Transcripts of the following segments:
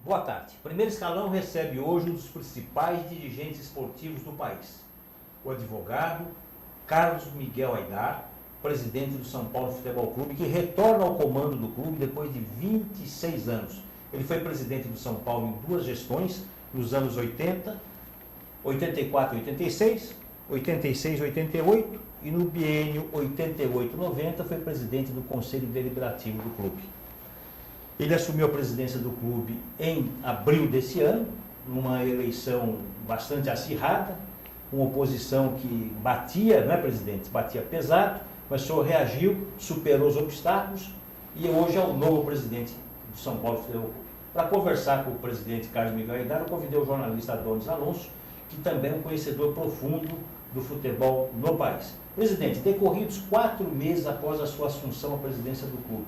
Boa tarde. Primeiro Escalão recebe hoje um dos principais dirigentes esportivos do país, o advogado Carlos Miguel Aidar, presidente do São Paulo Futebol Clube, que retorna ao comando do clube depois de 26 anos. Ele foi presidente do São Paulo em duas gestões, nos anos 80, 84 e 86, 86 e 88, e no biênio 88-90 foi presidente do Conselho Deliberativo do clube. Ele assumiu a presidência do clube em abril desse ano, numa eleição bastante acirrada, com oposição que batia, não é, presidente? Batia pesado, mas o senhor reagiu, superou os obstáculos e hoje é o novo presidente do São Paulo Futebol Clube. Para conversar com o presidente Carlos Miguel Aidar, eu convidei o jornalista Adonis Alonso, que também é um conhecedor profundo do futebol no país. Presidente, decorridos 4 meses após a sua assunção à presidência do clube,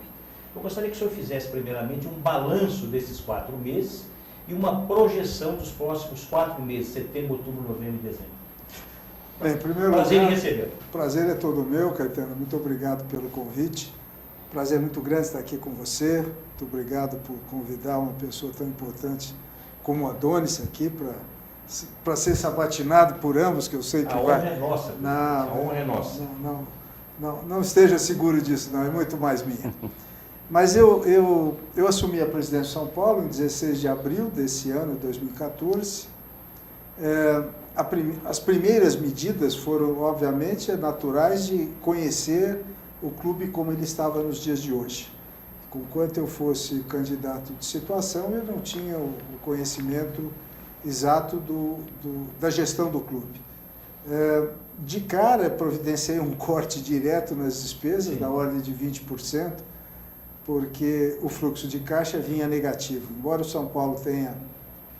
eu gostaria que o senhor fizesse primeiramente um balanço desses 4 meses e uma projeção dos próximos 4 meses, setembro, outubro, novembro e dezembro. Bem, em primeiro prazer lugar, em receber. Prazer é todo meu, Caetano. Muito obrigado pelo convite. Prazer muito grande estar aqui com você. Muito obrigado por convidar uma pessoa tão importante como o Adonis aqui para ser sabatinado por ambos, que eu sei que a vai... honra é nossa. A honra é nossa. Não esteja seguro disso, não. É muito mais minha. Mas eu assumi a presidência de São Paulo em 16 de abril desse ano, 2014. As primeiras medidas foram, obviamente, naturais de conhecer o clube como ele estava nos dias de hoje. Enquanto eu fosse candidato de situação, eu não tinha o conhecimento exato da gestão do clube. De cara, providenciei um corte direto nas despesas, Sim, da ordem de 20%, porque o fluxo de caixa vinha negativo. Embora o São Paulo tenha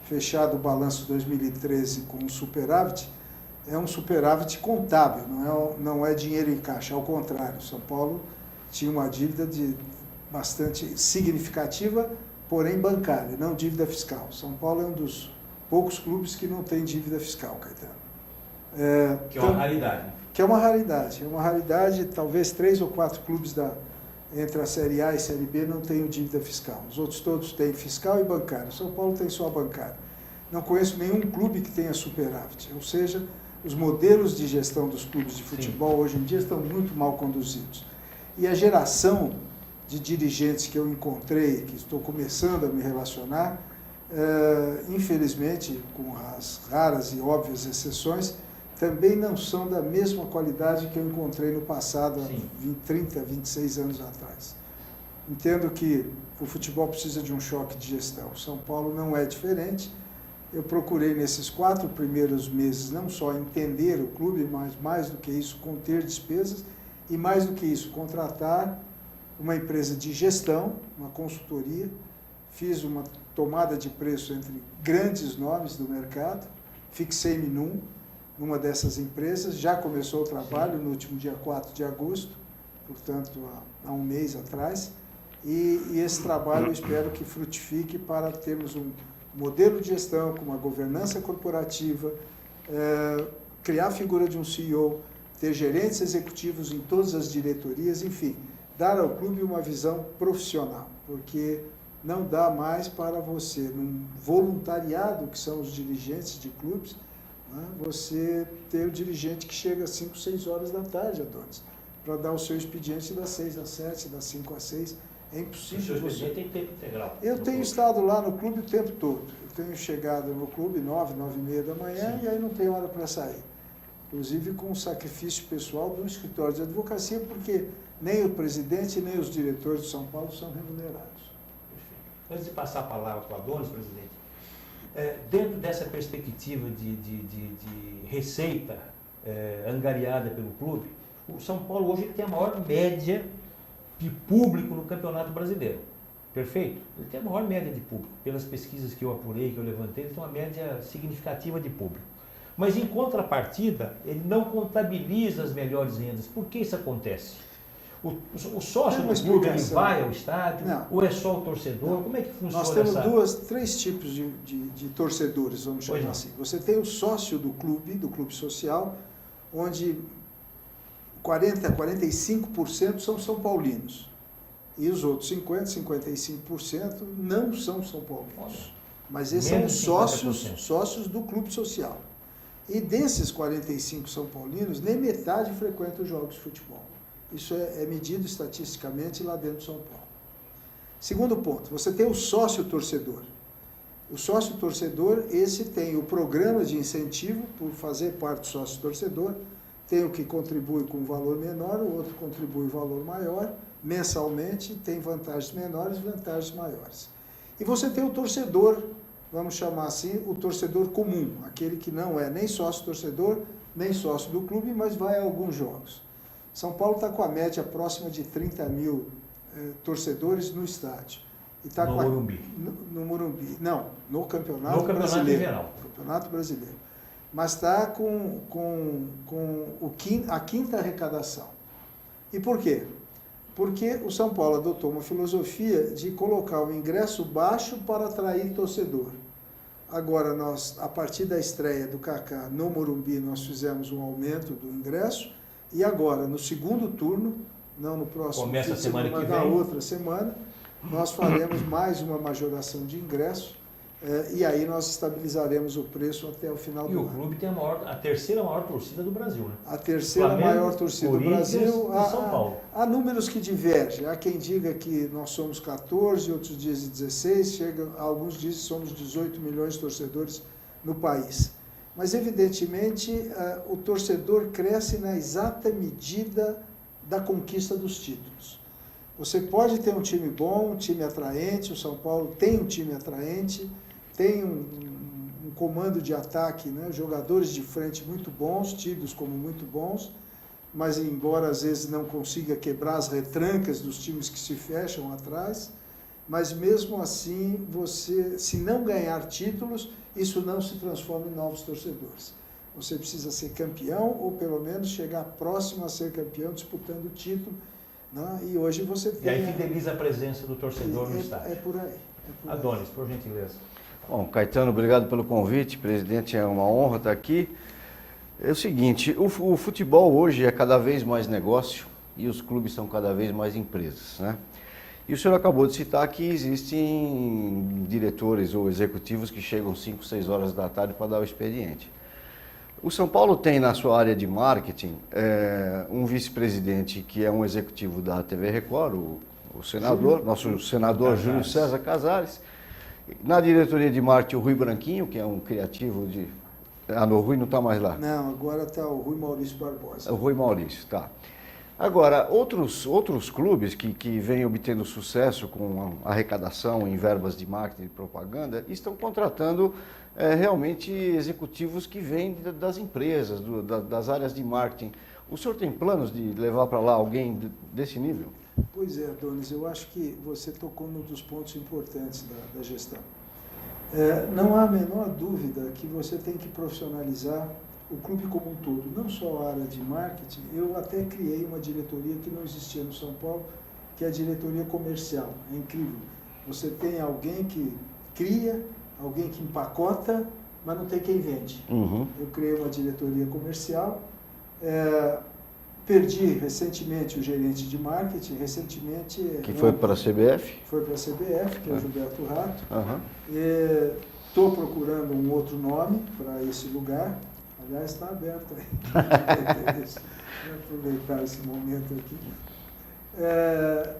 fechado o balanço 2013 com um superávit, é um superávit contábil, não é dinheiro em caixa, ao contrário. São Paulo tinha uma dívida bastante significativa, porém bancária, não dívida fiscal. São Paulo é um dos poucos clubes que não tem dívida fiscal, Caetano. Que é uma raridade. Que é uma raridade. É uma raridade, talvez 3 ou 4 clubes entre a Série A e a Série B não tenham dívida fiscal. Os outros todos têm fiscal e bancário. São Paulo tem só bancário. Não conheço nenhum clube que tenha superávit. Ou seja, os modelos de gestão dos clubes de futebol Sim. hoje em dia estão muito mal conduzidos. E a geração de dirigentes que eu encontrei, que estou começando a me relacionar, infelizmente, com as raras e óbvias exceções, também não são da mesma qualidade que eu encontrei no passado, há 30, 26 anos atrás. Entendo que o futebol precisa de um choque de gestão. São Paulo não é diferente. Eu procurei, nesses 4 primeiros meses, não só entender o clube, mas mais do que isso, conter despesas e, mais do que isso, contratar uma empresa de gestão, uma consultoria. Fiz uma tomada de preço entre grandes nomes do mercado, fixei-me numa dessas empresas, já começou o trabalho no último dia 4 de agosto, portanto, há um mês atrás, e esse trabalho eu espero que frutifique para termos um modelo de gestão com uma governança corporativa, criar a figura de um CEO, ter gerentes executivos em todas as diretorias, enfim, dar ao clube uma visão profissional, porque não dá mais para você, num voluntariado que são os dirigentes de clubes, você ter o dirigente que chega às 5, 6 horas da tarde, Adonis, para dar o seu expediente das 6 às 7, das 5 às 6. É impossível. O seu expediente tem tempo integral. Eu tenho estado lá no clube o tempo todo. Eu tenho chegado no clube 9, 9h30 da manhã, e aí não tem hora para sair. Inclusive com o sacrifício pessoal do escritório de advocacia, porque nem o presidente nem os diretores de São Paulo são remunerados. Perfeito. Antes de passar a palavra para o Adonis, presidente, dentro dessa perspectiva de receita angariada pelo clube, o São Paulo hoje tem a maior média de público no Campeonato Brasileiro. Perfeito? Ele tem a maior média de público. Pelas pesquisas que eu apurei, que eu levantei, ele tem uma média significativa de público. Mas, em contrapartida, ele não contabiliza as melhores rendas. Por que isso acontece? O sócio do clube, ele vai ao estádio? Não. Ou é só o torcedor? Não. Como é que funciona? Nós temos 3 tipos de torcedores, vamos chamar assim. Você tem o sócio do clube social, onde 40% a 45% são São Paulinos. E os outros 50%, 55% não são São Paulinos. Mas esses são os sócios do clube social. E desses 45 São Paulinos, nem metade frequenta os jogos de futebol. Isso é medido estatisticamente lá dentro de São Paulo. Segundo ponto, você tem o sócio-torcedor. O sócio-torcedor, esse tem o programa de incentivo por fazer parte do sócio-torcedor, tem o que contribui com valor menor, o outro contribui valor maior, mensalmente, tem vantagens menores, vantagens maiores. E você tem o torcedor, vamos chamar assim, o torcedor comum, aquele que não é nem sócio-torcedor, nem sócio do clube, mas vai a alguns jogos. São Paulo está com a média próxima de 30 mil torcedores no estádio. E tá no Morumbi. No Morumbi. Não, no Campeonato Brasileiro. Geral. Campeonato Brasileiro. Mas está com a quinta arrecadação. E por quê? Porque o São Paulo adotou uma filosofia de colocar o ingresso baixo para atrair torcedor. Agora, nós, a partir da estreia do Kaká no Morumbi, nós fizemos um aumento do ingresso, e agora, no segundo turno, não no próximo começa a semana que vem, na outra semana, nós faremos mais uma majoração de ingresso, e aí nós estabilizaremos o preço até o final do ano. E o clube tem a terceira maior torcida do Brasil, né? A terceira Flamengo, maior torcida do Brasil. São Paulo. Há números que divergem. Há quem diga que nós somos 14, outros dizem 16, alguns dizem que somos 18 milhões de torcedores no país. Mas, evidentemente, o torcedor cresce na exata medida da conquista dos títulos. Você pode ter um time bom, um time atraente, o São Paulo tem um time atraente, tem um comando de ataque, né? Jogadores de frente muito bons, tidos como muito bons, mas embora às vezes não consiga quebrar as retrancas dos times que se fecham atrás, mas mesmo assim, você, se não ganhar títulos, isso não se transforma em novos torcedores. Você precisa ser campeão ou pelo menos chegar próximo a ser campeão disputando o título, né? E hoje você tem... E aí fideliza a presença do torcedor no estádio. É por aí. Adonis, por gentileza. Bom, Caetano, obrigado pelo convite. Presidente, é uma honra estar aqui. É o seguinte, o futebol hoje é cada vez mais negócio e os clubes são cada vez mais empresas, né? E o senhor acabou de citar que existem diretores ou executivos que chegam 5, 6 horas da tarde para dar o expediente. O São Paulo tem na sua área de marketing um vice-presidente que é um executivo da TV Record, o senador, nosso senador Júlio César Casares. Na diretoria de marketing, o Rui Branquinho, que é um criativo de... Ah, não, o Rui não está mais lá. Não, agora está o Rui Maurício Barbosa. O Rui Maurício, tá. Agora, outros clubes que vêm obtendo sucesso com arrecadação em verbas de marketing e propaganda estão contratando realmente executivos que vêm das empresas, das áreas de marketing. O senhor tem planos de levar para lá alguém desse nível? Pois é, Adonis, eu acho que você tocou num dos pontos importantes da gestão. Não há a menor dúvida que você tem que profissionalizar o clube como um todo, não só a área de marketing. Eu até criei uma diretoria que não existia no São Paulo, que é a diretoria comercial. É incrível. Você tem alguém que cria, alguém que empacota, mas não tem quem vende. Uhum. Eu criei uma diretoria comercial, perdi recentemente o gerente de marketing, recentemente... Que foi para a CBF? Foi para a CBF, que é o Gilberto Rato. Uhum. Estou procurando um outro nome para esse lugar. Aliás, está aberto aí. Vou aproveitar esse momento aqui.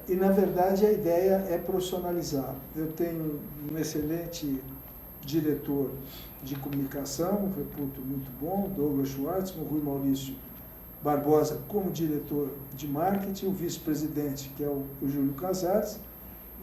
E, na verdade, a ideia é profissionalizar. Eu tenho um excelente diretor de comunicação, um reputo muito bom, Douglas Schwartzman, o Rui Maurício Barbosa como diretor de marketing, o vice-presidente, que é o Júlio Casares,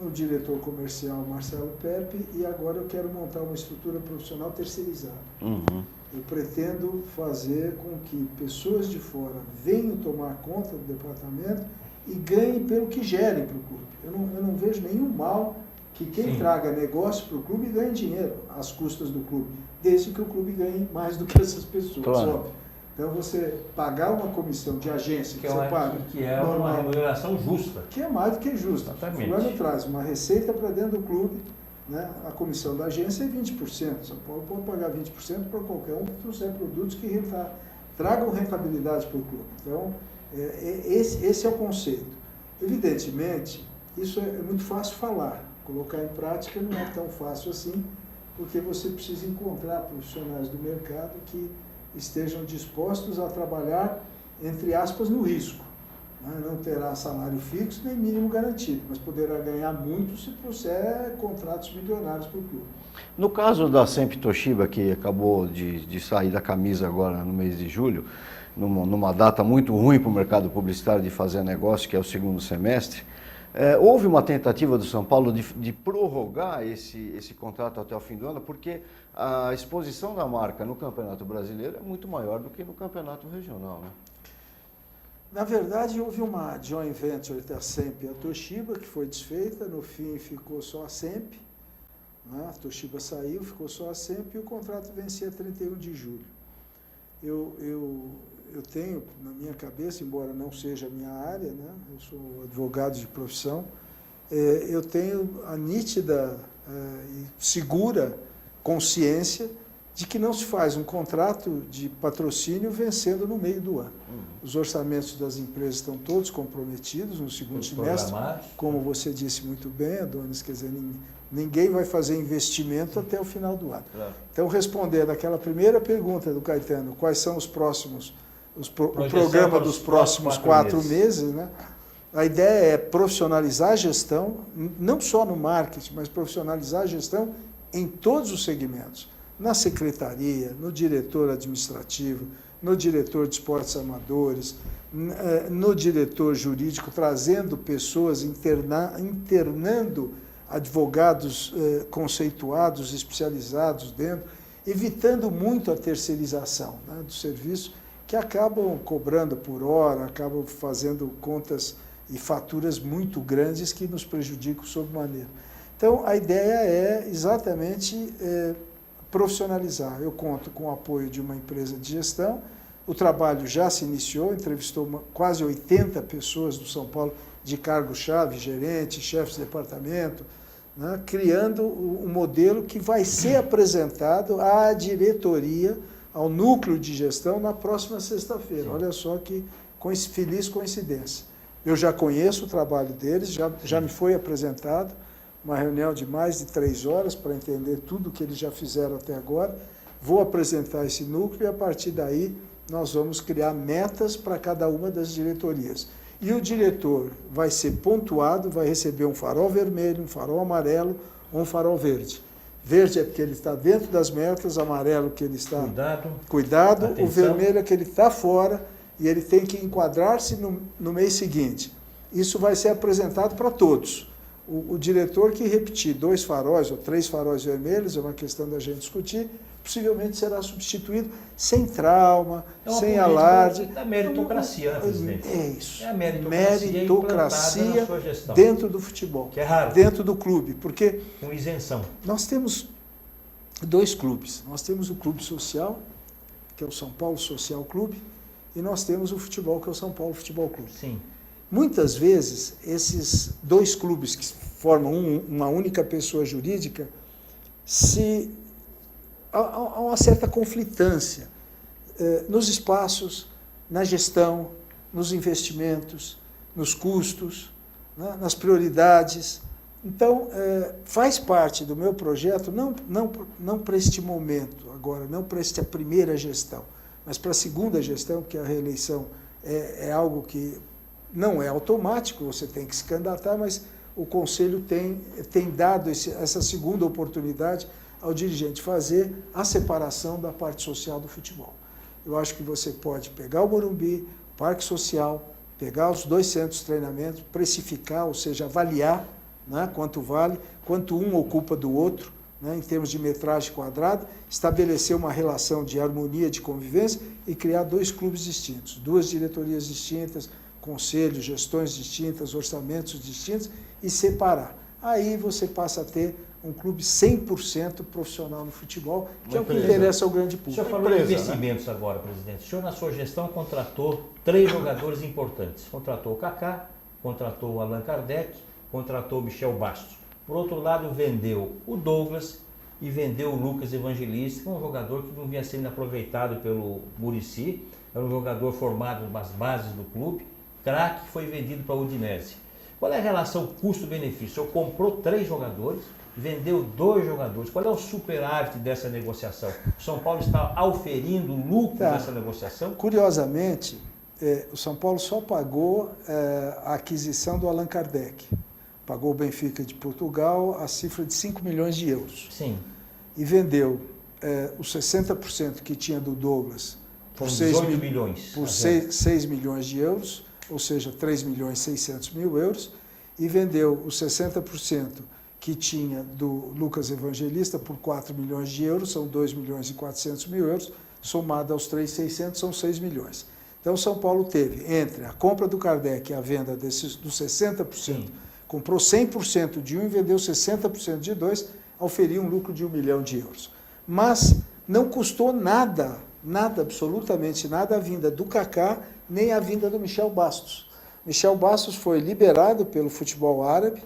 o diretor comercial, Marcelo Pepe, e agora eu quero montar uma estrutura profissional terceirizada. Uhum. Eu pretendo fazer com que pessoas de fora venham tomar conta do departamento e ganhem pelo que gerem para o clube. Eu não vejo nenhum mal que quem traga negócio para o clube ganhe dinheiro às custas do clube, desde que o clube ganhe mais do que essas pessoas, claro. Óbvio. Então, você pagar uma comissão de agência que você paga, que é uma remuneração justa. Que é mais do que justa. Exatamente. O fulano traz uma receita para dentro do clube, né? A comissão da agência é 20%. São Paulo pode pagar 20% para qualquer um que trouxer produtos que tragam rentabilidade para o clube. Então, esse é o conceito. Evidentemente, isso é muito fácil falar. Colocar em prática não é tão fácil assim, porque você precisa encontrar profissionais do mercado que estejam dispostos a trabalhar, entre aspas, no risco. Não terá salário fixo nem mínimo garantido, mas poderá ganhar muito se trouxer contratos milionários para o clube. No caso da Sempre Toshiba, que acabou de sair da camisa agora no mês de julho, numa data muito ruim para o mercado publicitário de fazer negócio, que é o segundo semestre, houve uma tentativa do São Paulo de prorrogar esse contrato até o fim do ano, porque a exposição da marca no Campeonato Brasileiro é muito maior do que no Campeonato Regional, né? Na verdade, houve uma joint venture entre a Semp e a Toshiba, que foi desfeita, no fim ficou só a Semp, né? A Toshiba saiu, ficou só a Semp e o contrato vencia 31 de julho. Eu tenho na minha cabeça, embora não seja a minha área, né? Eu sou advogado de profissão, eu tenho a nítida e segura consciência de que não se faz um contrato de patrocínio vencendo no meio do ano. Os orçamentos das empresas estão todos comprometidos no segundo semestre, como você disse muito bem, Adonis, quer dizer, ninguém vai fazer investimento até o final do ano. Claro. Então, respondendo àquela primeira pergunta do Caetano, quais são os próximos, o programa dos próximos 4 meses, né? A ideia é profissionalizar a gestão, não só no marketing, mas profissionalizar a gestão em todos os segmentos. Na secretaria, no diretor administrativo, no diretor de esportes amadores, no diretor jurídico, trazendo pessoas, internando advogados conceituados, especializados dentro, evitando muito a terceirização, né, do serviço, que acabam cobrando por hora, acabam fazendo contas e faturas muito grandes que nos prejudicam sobremaneira. Então, a ideia é exatamente profissionalizar. Eu conto com o apoio de uma empresa de gestão, o trabalho já se iniciou, entrevistou quase 80 pessoas do São Paulo de cargo-chave, gerente, chefes de departamento, né, criando um modelo que vai ser apresentado à diretoria, ao núcleo de gestão, na próxima sexta-feira. Olha só que feliz coincidência. Eu já conheço o trabalho deles, já me foi apresentado, uma reunião de mais de 3 horas para entender tudo o que eles já fizeram até agora. Vou apresentar esse núcleo e, a partir daí, nós vamos criar metas para cada uma das diretorias. E o diretor vai ser pontuado, vai receber um farol vermelho, um farol amarelo ou um farol verde. Verde é porque ele está dentro das metas, amarelo que ele está... Cuidado. O vermelho é que ele está fora e ele tem que enquadrar-se no mês seguinte. Isso vai ser apresentado para todos. O diretor que repetir 2 faróis ou 3 faróis vermelhos, é uma questão da gente discutir, possivelmente será substituído sem trauma, sem alarde. É a meritocracia, né, presidente? É isso. É a meritocracia dentro do futebol. Que é raro. Dentro do clube. Porque com isenção. Nós temos 2 clubes. Nós temos o clube social, que é o São Paulo Social Clube, e nós temos o futebol, que é o São Paulo Futebol Clube. Sim. Muitas vezes, esses 2 clubes que formam uma única pessoa jurídica, há uma certa conflitância nos espaços, na gestão, nos investimentos, nos custos, né, nas prioridades. Então, faz parte do meu projeto, não para este momento agora, não para esta primeira gestão, mas para a segunda gestão, que a reeleição é algo que não é automático, você tem que se candidatar, mas o Conselho tem dado essa segunda oportunidade ao dirigente fazer a separação da parte social do futebol. Eu acho que você pode pegar o Morumbi, o Parque Social, pegar os 2 centros de treinamento, precificar, ou seja, avaliar, né, quanto vale, quanto um ocupa do outro, né, em termos de metragem quadrada, estabelecer uma relação de harmonia, de convivência e criar 2 clubes distintos, 2 diretorias distintas, conselhos, gestões distintas, orçamentos distintos e separar. Aí você passa a ter um clube 100% profissional no futebol, que é o que interessa ao grande público. O senhor falou de investimentos agora, presidente. O senhor, na sua gestão, contratou 3 jogadores importantes. Contratou o Kaká, contratou o Allan Kardec, contratou o Michel Bastos. Por outro lado, vendeu o Douglas e vendeu o Lucas Evangelista, que é um jogador que não vinha sendo aproveitado pelo Muricy. Era um jogador formado nas bases do clube, craque, foi vendido para a Udinese. Qual é a relação custo-benefício? O senhor comprou 3 jogadores, vendeu 2 jogadores. Qual é o superávit dessa negociação? O São Paulo está auferindo lucro nessa negociação? Curiosamente, o São Paulo só pagou a aquisição do Allan Kardec. Pagou o Benfica de Portugal a cifra de 5 milhões de euros. Sim. E vendeu os 60% que tinha do Douglas por 18 milhões. Por 6 milhões de euros, ou seja, 3 milhões e 600 mil euros, e vendeu os 60% que tinha do Lucas Evangelista por 4 milhões de euros, são 2 milhões e 400 mil euros, somado aos 3.600 são 6 milhões. Então, o São Paulo teve, entre a compra do Kardec e a venda dos 60%, Sim. comprou 100% de um e vendeu 60% de dois, oferia um lucro de 1 milhão de euros. Mas não custou nada, absolutamente nada, a vinda do Kaká, nem a vinda do Michel Bastos. Michel Bastos foi liberado pelo futebol árabe,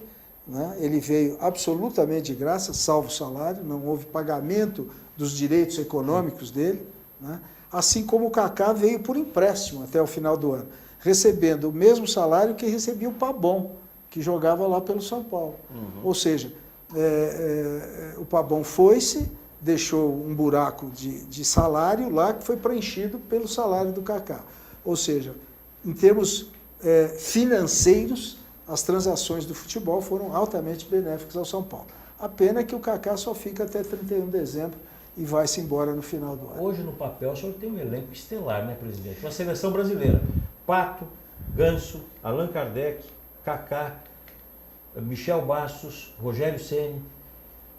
né? Ele veio absolutamente de graça, salvo salário, não houve pagamento dos direitos econômicos dele, né? Assim como o Kaká veio por empréstimo até o final do ano, recebendo o mesmo salário que recebia o Pabon, que jogava lá pelo São Paulo. Ou seja, o Pabon foi-se, deixou um buraco de salário lá que foi preenchido pelo salário do Kaká. Ou seja, em termos financeiros, as transações do futebol foram altamente benéficas ao São Paulo. A pena é que o Kaká só fica até 31 de dezembro e vai-se embora no final do ano. Hoje, no papel, o senhor tem um elenco estelar, né, presidente? Uma seleção brasileira. Pato, Ganso, Allan Kardec, Kaká, Michel Bastos, Rogério Ceni.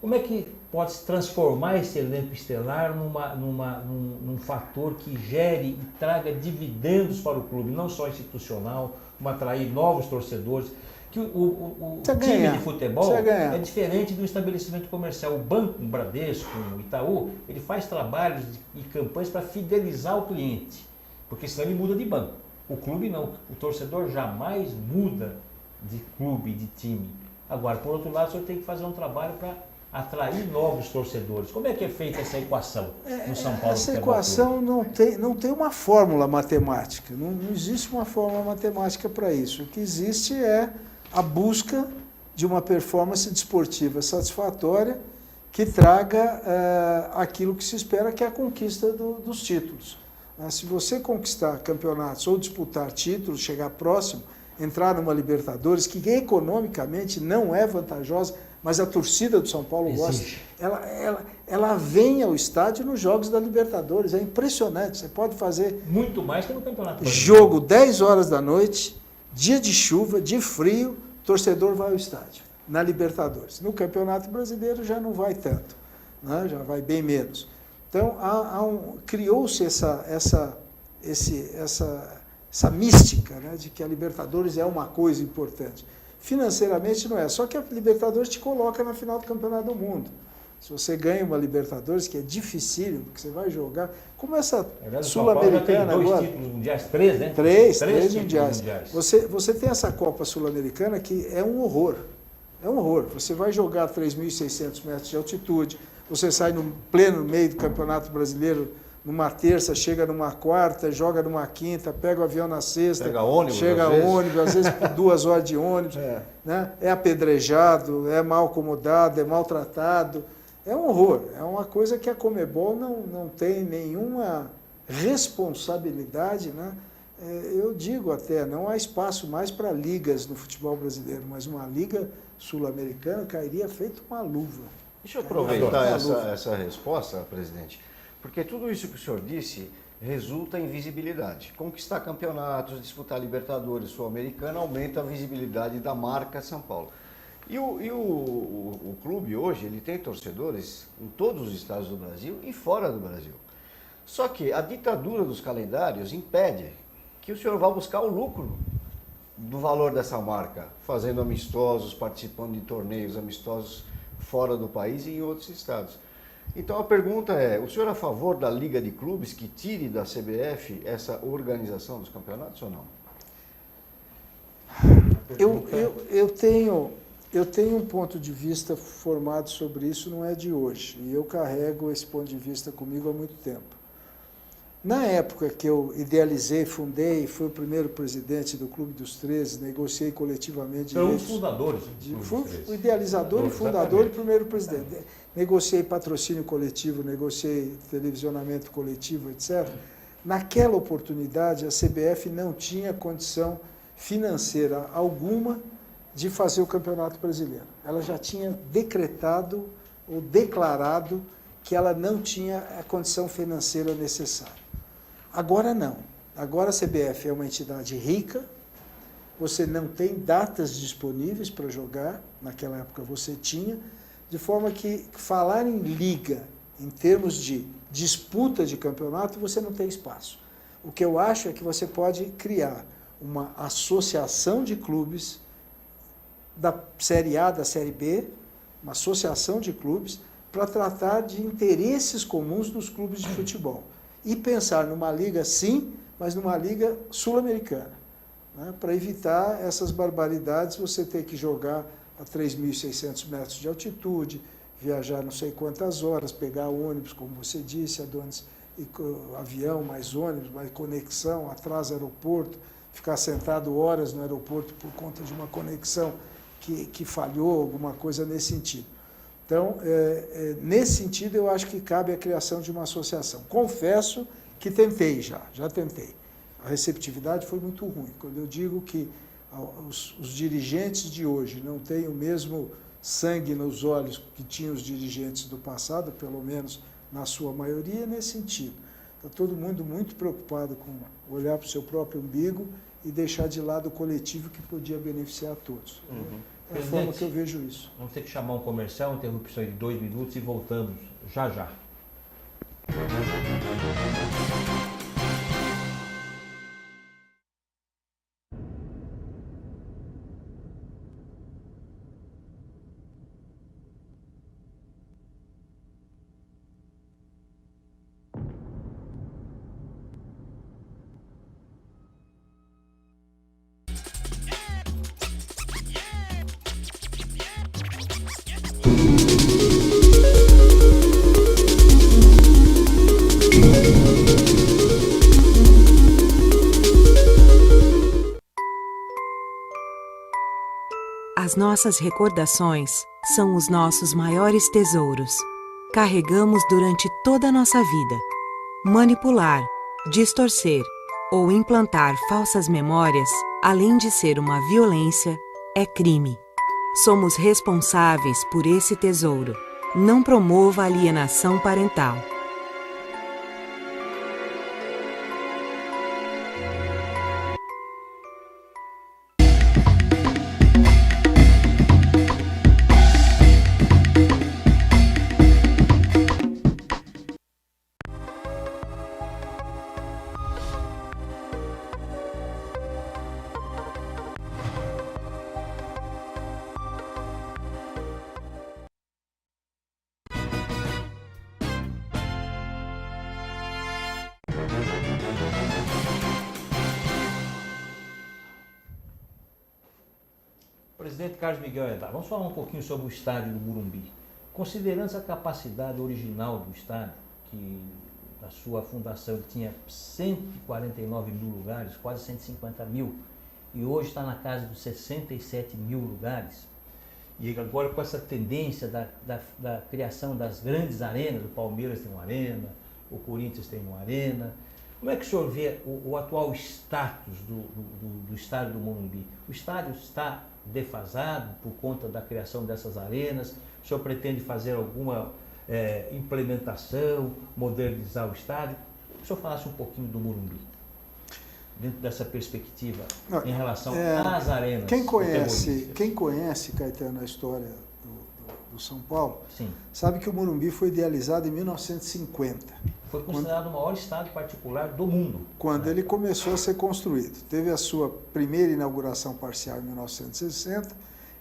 Como é que pode se transformar esse elenco estelar num fator que gere e traga dividendos para o clube, não só institucional, como atrair novos torcedores? Que o time de futebol é diferente do estabelecimento comercial. O banco, o Bradesco, o Itaú, ele faz trabalhos e campanhas para fidelizar o cliente, porque senão ele muda de banco. O clube não, o torcedor jamais muda de clube, de time. Agora, por outro lado, o senhor tem que fazer um trabalho para atrair novos torcedores. Como é que é feita essa equação no São Paulo? Essa equação não tem uma fórmula matemática, não existe uma fórmula matemática para isso. O que existe é a busca de uma performance desportiva satisfatória que traga aquilo que se espera, que é a conquista dos títulos. Se você conquistar campeonatos ou disputar títulos, chegar próximo, entrar numa Libertadores, que economicamente não é vantajosa, mas a torcida do São Paulo gosta, ela vem ao estádio nos jogos da Libertadores, é impressionante, você pode fazer... Muito mais que no Campeonato Brasileiro. Jogo 10 horas da noite, dia de chuva, de frio, torcedor vai ao estádio, na Libertadores. No Campeonato Brasileiro já não vai tanto, né? Já vai bem menos. Então, criou-se essa mística, né, de que a Libertadores é uma coisa importante. Financeiramente não é, só que a Libertadores te coloca na final do Campeonato do Mundo. Se você ganha uma Libertadores, que é dificílimo, porque você vai jogar, como essa Sul-Americana agora... 2 títulos mundiais, 3, né? 3 mundiais. Você tem essa Copa Sul-Americana que é um horror. É um horror. Você vai jogar a 3.600 metros de altitude, você sai no pleno meio do Campeonato Brasileiro, numa terça, chega numa quarta, joga numa quinta, pega o avião na sexta, chega ônibus, às vezes por 2 horas de ônibus, né? É apedrejado, é mal acomodado, é maltratado, é um horror, é uma coisa que a Conmebol não tem nenhuma responsabilidade, né? Eu digo até, não há espaço mais para ligas no futebol brasileiro, mas uma liga sul-americana cairia feito uma luva. Deixa eu aproveitar essa resposta, presidente. Porque tudo isso que o senhor disse resulta em visibilidade. Conquistar campeonatos, disputar Libertadores, Sul-Americana, aumenta a visibilidade da marca São Paulo. E o clube hoje, ele tem torcedores em todos os estados do Brasil e fora do Brasil. Só que a ditadura dos calendários impede que o senhor vá buscar o lucro do valor dessa marca, fazendo amistosos, participando de torneios amistosos fora do país e em outros estados. Então a pergunta é, o senhor é a favor da Liga de Clubes que tire da CBF essa organização dos campeonatos ou não? Eu tenho um ponto de vista formado sobre isso, não é de hoje, e eu carrego esse ponto de vista comigo há muito tempo. Na época que eu idealizei, fundei, fui o primeiro presidente do Clube dos 13, negociei coletivamente... Foi um dos fundadores. Fui o idealizador e fundador e primeiro presidente. Negociei patrocínio coletivo, negociei televisionamento coletivo, etc. Naquela oportunidade, a CBF não tinha condição financeira alguma de fazer o Campeonato Brasileiro. Ela já tinha decretado ou declarado que ela não tinha a condição financeira necessária. Agora não. Agora a CBF é uma entidade rica, você não tem datas disponíveis para jogar, naquela época você tinha, de forma que falar em liga, em termos de disputa de campeonato, você não tem espaço. O que eu acho é que você pode criar uma associação de clubes da Série A, da Série B, uma associação de clubes para tratar de interesses comuns dos clubes de futebol. E pensar numa liga, sim, mas numa liga sul-americana, né? Para evitar essas barbaridades, você ter que jogar a 3.600 metros de altitude, viajar não sei quantas horas, pegar ônibus, como você disse, avião, mais ônibus, mais conexão, atrás aeroporto, ficar sentado horas no aeroporto por conta de uma conexão que falhou, alguma coisa nesse sentido. Então, nesse sentido, eu acho que cabe a criação de uma associação. Confesso que tentei já tentei. A receptividade foi muito ruim. Quando eu digo que os dirigentes de hoje não têm o mesmo sangue nos olhos que tinham os dirigentes do passado, pelo menos na sua maioria, nesse sentido. Está todo mundo muito preocupado com olhar para o seu próprio umbigo e deixar de lado o coletivo que podia beneficiar a todos. É a forma que eu vejo isso. Vamos ter que chamar um comercial, uma interrupção de 2 minutos e voltamos já. As nossas recordações são os nossos maiores tesouros. Carregamos durante toda a nossa vida. Manipular, distorcer ou implantar falsas memórias, além de ser uma violência, é crime. Somos responsáveis por esse tesouro. Não promova alienação parental. Presidente Carlos Miguel Aidar, vamos falar um pouquinho sobre o estádio do Morumbi. Considerando essa capacidade original do estádio, que a sua fundação tinha 149 mil lugares, quase 150 mil, e hoje está na casa dos 67 mil lugares, e agora com essa tendência da criação das grandes arenas, o Palmeiras tem uma arena, o Corinthians tem uma arena, como é que o senhor vê o atual status do estádio do Morumbi? O estádio está defasado por conta da criação dessas arenas? O senhor pretende fazer alguma implementação, modernizar o estádio? Que o senhor falasse um pouquinho do Morumbi, dentro dessa perspectiva, em relação às arenas. Quem conhece, Caetano, a história do São Paulo, sim, sabe que o Morumbi foi idealizado em 1950. Foi considerado o maior estádio particular do mundo. Quando ele começou a ser construído. Teve a sua primeira inauguração parcial em 1960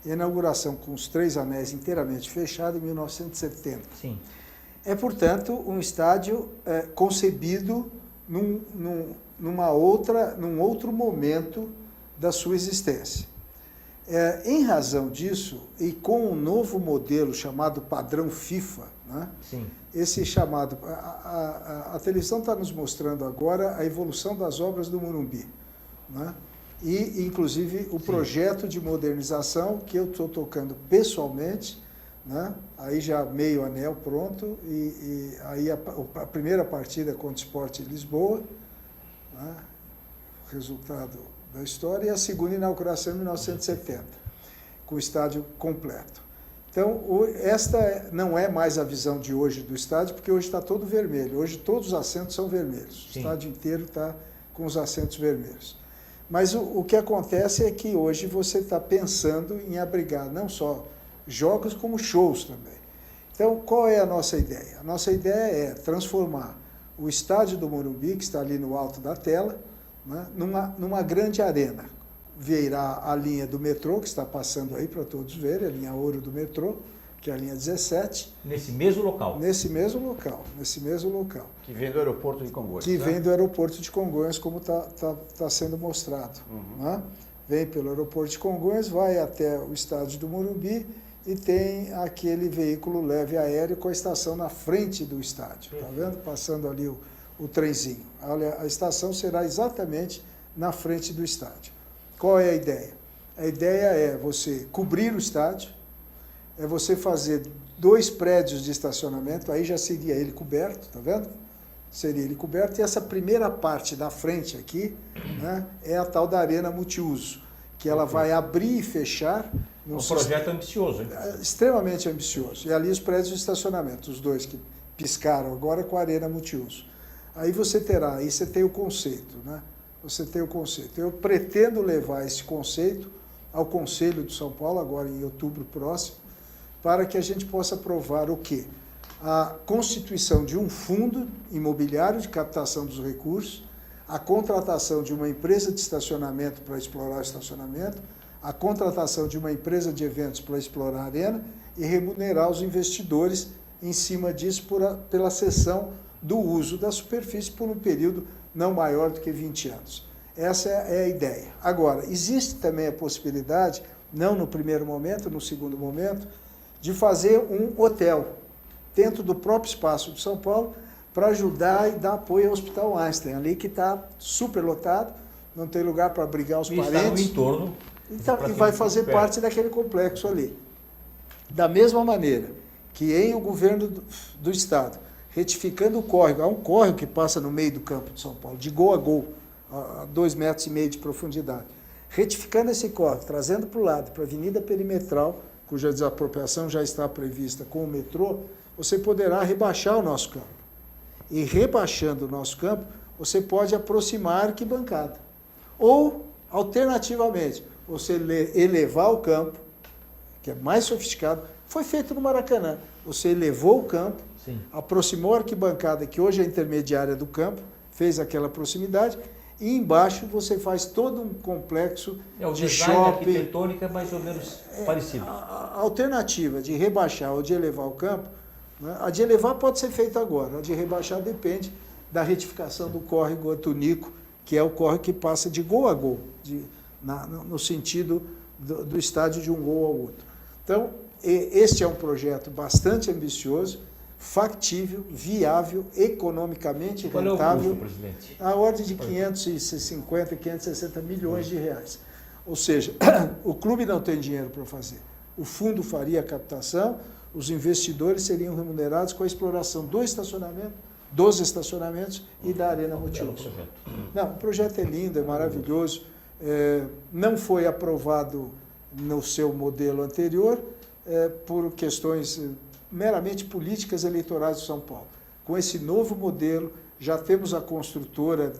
e a inauguração com os 3 anéis inteiramente fechado em 1970. Sim. É, portanto, um estádio concebido num outro momento da sua existência. Em razão disso, e com um novo modelo chamado padrão FIFA, né? Sim. Esse chamado... A televisão está nos mostrando agora a evolução das obras do Morumbi, né? E, inclusive, o projeto de modernização que eu estou tocando pessoalmente, né? Aí já meio anel pronto, e aí a primeira partida contra o Sport Lisboa, né? Resultado da história, e a segunda inauguração em 1970, com o estádio completo. Então, esta não é mais a visão de hoje do estádio, porque hoje está todo vermelho, hoje todos os assentos são vermelhos, Sim. O estádio inteiro está com os assentos vermelhos. Mas o que acontece é que hoje você está pensando em abrigar não só jogos, como shows também. Então, qual é a nossa ideia? A nossa ideia é transformar o estádio do Morumbi, que está ali no alto da tela, né, numa grande arena. Virá a linha do metrô, que está passando aí para todos verem, a linha ouro do metrô, que é a linha 17. Nesse mesmo local? Nesse mesmo local. Que vem do aeroporto de Congonhas. Que vem do aeroporto de Congonhas, como está sendo mostrado. Né? Vem pelo aeroporto de Congonhas, vai até o estádio do Morumbi e tem aquele veículo leve aéreo com a estação na frente do estádio. Está vendo? Passando ali o trenzinho. Olha, a estação será exatamente na frente do estádio. Qual é a ideia? A ideia é você cobrir o estádio, é você fazer 2 prédios de estacionamento, aí já seria ele coberto, tá vendo? Seria ele coberto, e essa primeira parte da frente aqui, né, é a tal da arena multiuso, que ela vai abrir e fechar. Um projeto ambicioso, hein? Extremamente ambicioso. E ali os prédios de estacionamento, os 2 que piscaram agora com a arena multiuso. Aí você terá, aí você tem o conceito, né? Você tem o conceito. Eu pretendo levar esse conceito ao Conselho de São Paulo, agora em outubro próximo, para que a gente possa aprovar o quê? A constituição de um fundo imobiliário de captação dos recursos, a contratação de uma empresa de estacionamento para explorar o estacionamento, a contratação de uma empresa de eventos para explorar a arena e remunerar os investidores em cima disso pela cessão do uso da superfície por um período não maior do que 20 anos. Essa é a ideia. Agora, existe também a possibilidade, não no primeiro momento, no segundo momento, de fazer um hotel dentro do próprio espaço de São Paulo para ajudar e dar apoio ao Hospital Einstein, ali que está super lotado, não tem lugar para abrigar os parentes. Está no entorno. Então, e vai fazer parte daquele complexo ali. Da mesma maneira que em o governo do Estado, retificando o córrego, há um córrego que passa no meio do campo de São Paulo, de gol a gol, a 2,5 metros de profundidade. Retificando esse córrego, trazendo para o lado, para a Avenida Perimetral, cuja desapropriação já está prevista com o metrô, você poderá rebaixar o nosso campo. E rebaixando o nosso campo, você pode aproximar a arquibancada. Ou, alternativamente, você elevar o campo, que é mais sofisticado, foi feito no Maracanã. Você elevou o campo, sim, aproximou a arquibancada, que hoje é intermediária do campo, fez aquela proximidade, e embaixo você faz todo um complexo o de design shopping. arquitetônica é mais ou menos parecido. A alternativa de rebaixar ou de elevar o campo, né, a de elevar pode ser feita agora, a de rebaixar depende da retificação do córrego Antunico, que é o córrego que passa de gol a gol, no sentido do estádio de um gol ao outro. Então, este é um projeto bastante ambicioso, factível, viável, economicamente rentável. Qual é o custo, presidente? A ordem de 550, 560 milhões de reais. Ou seja, o clube não tem dinheiro para fazer. O fundo faria a captação, os investidores seriam remunerados com a exploração do estacionamento, dos estacionamentos e da arena multiuso. Não, o projeto é lindo, é maravilhoso. Não foi aprovado no seu modelo anterior por questões meramente políticas eleitorais de São Paulo. Com esse novo modelo, já temos a construtora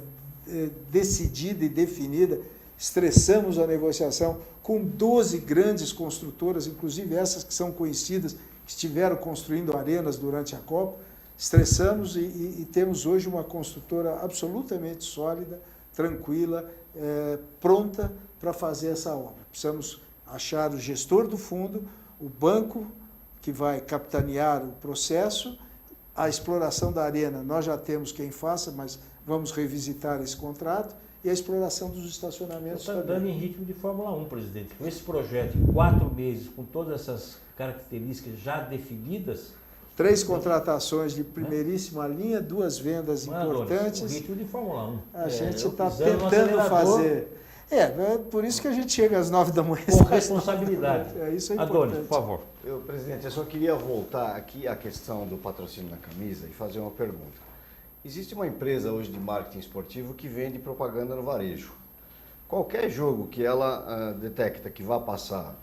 decidida e definida, estressamos a negociação com 12 grandes construtoras, inclusive essas que são conhecidas, que estiveram construindo arenas durante a Copa, estressamos e temos hoje uma construtora absolutamente sólida, tranquila, pronta para fazer essa obra. Precisamos achar o gestor do fundo, o banco que vai capitanear o processo, a exploração da arena, nós já temos quem faça, mas vamos revisitar esse contrato, e a exploração dos estacionamentos. Está andando em ritmo de Fórmula 1, presidente. Com esse projeto, em 4 meses, com todas essas características já definidas, 3 contratações de primeiríssima linha, 2 vendas importantes. O ritmo de Fórmula 1. A gente está tentando fazer. Por isso que a gente chega às 9 da manhã. Com responsabilidade. Isso é importante. Adonis, por favor. Presidente, eu só queria voltar aqui à questão do patrocínio na camisa e fazer uma pergunta. Existe uma empresa hoje de marketing esportivo que vende propaganda no varejo. Qualquer jogo que ela detecta que vai passar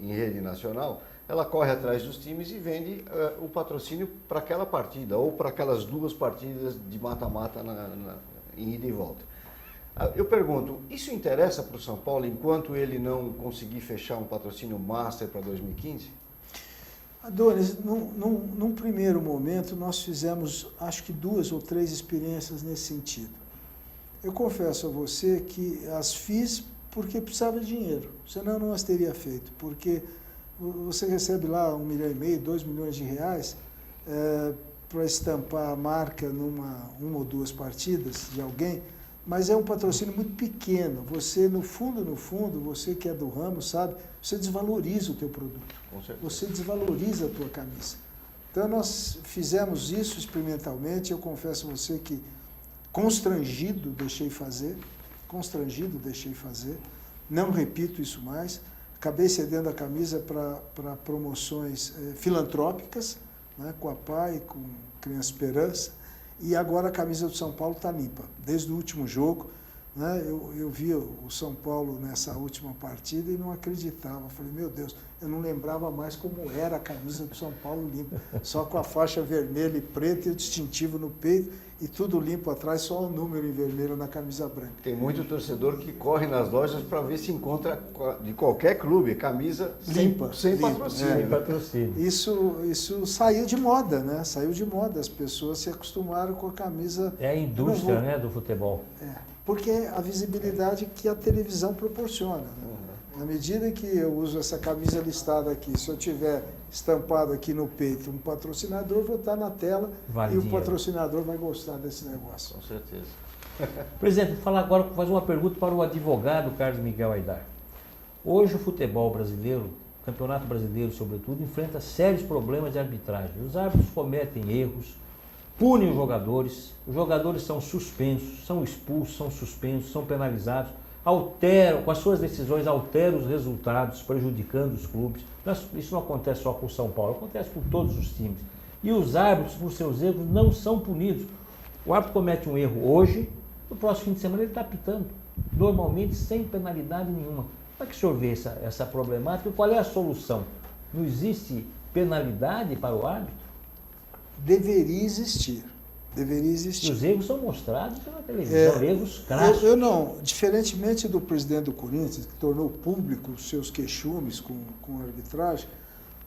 em rede nacional, ela corre atrás dos times e vende o patrocínio para aquela partida ou para aquelas 2 partidas de mata-mata em ida e volta. Eu pergunto, isso interessa para o São Paulo enquanto ele não conseguir fechar um patrocínio master para 2015? Adonis, num primeiro momento nós fizemos acho que 2 ou 3 experiências nesse sentido. Eu confesso a você que as fiz porque precisava de dinheiro, senão eu não as teria feito, porque você recebe lá 1,5 milhão, 2 milhões de reais para estampar a marca numa ou 2 partidas de alguém, mas é um patrocínio muito pequeno. Você, no fundo, você que é do ramo, sabe, você desvaloriza o teu produto. Você desvaloriza a tua camisa. Então, nós fizemos isso experimentalmente. Eu confesso a você que constrangido deixei fazer. Não repito isso mais. Acabei cedendo a camisa para promoções filantrópicas, né, com a PAI, com Criança Esperança. E agora a camisa do São Paulo está limpa. Desde o último jogo, né, eu vi o São Paulo nessa última partida e não acreditava. Falei, meu Deus, eu não lembrava mais como era a camisa do São Paulo limpa. Só com a faixa vermelha e preta e o distintivo no peito e tudo limpo atrás, só o número em vermelho na camisa branca. Tem muito torcedor que corre nas lojas para ver se encontra de qualquer clube camisa limpa, sem patrocínio. Sem patrocínio. Isso saiu de moda, né? Saiu de moda. As pessoas se acostumaram com a camisa. É a indústria, né, do futebol. Porque é a visibilidade que a televisão proporciona. Né? Na medida que eu uso essa camisa listada aqui, se eu tiver estampado aqui no peito um patrocinador, eu vou estar na tela e o patrocinador vai gostar desse negócio. Com certeza. Presidente, vou falar agora, fazer uma pergunta para o advogado Carlos Miguel Aidar. Hoje o futebol brasileiro, o Campeonato Brasileiro sobretudo, enfrenta sérios problemas de arbitragem. Os árbitros cometem erros, punem os jogadores são suspensos, são expulsos, são suspensos, são penalizados, com as suas decisões alteram os resultados, prejudicando os clubes. Isso não acontece só com o São Paulo, acontece com todos os times. E os árbitros, por seus erros, não são punidos. O árbitro comete um erro hoje, no próximo fim de semana ele está apitando, normalmente sem penalidade nenhuma. Como é que o senhor vê essa problemática e qual é a solução? Não existe penalidade para o árbitro? Deveria existir. E os erros são mostrados pela televisão, erros crassos. Eu não, diferentemente do presidente do Corinthians, que tornou público os seus queixumes com a arbitragem,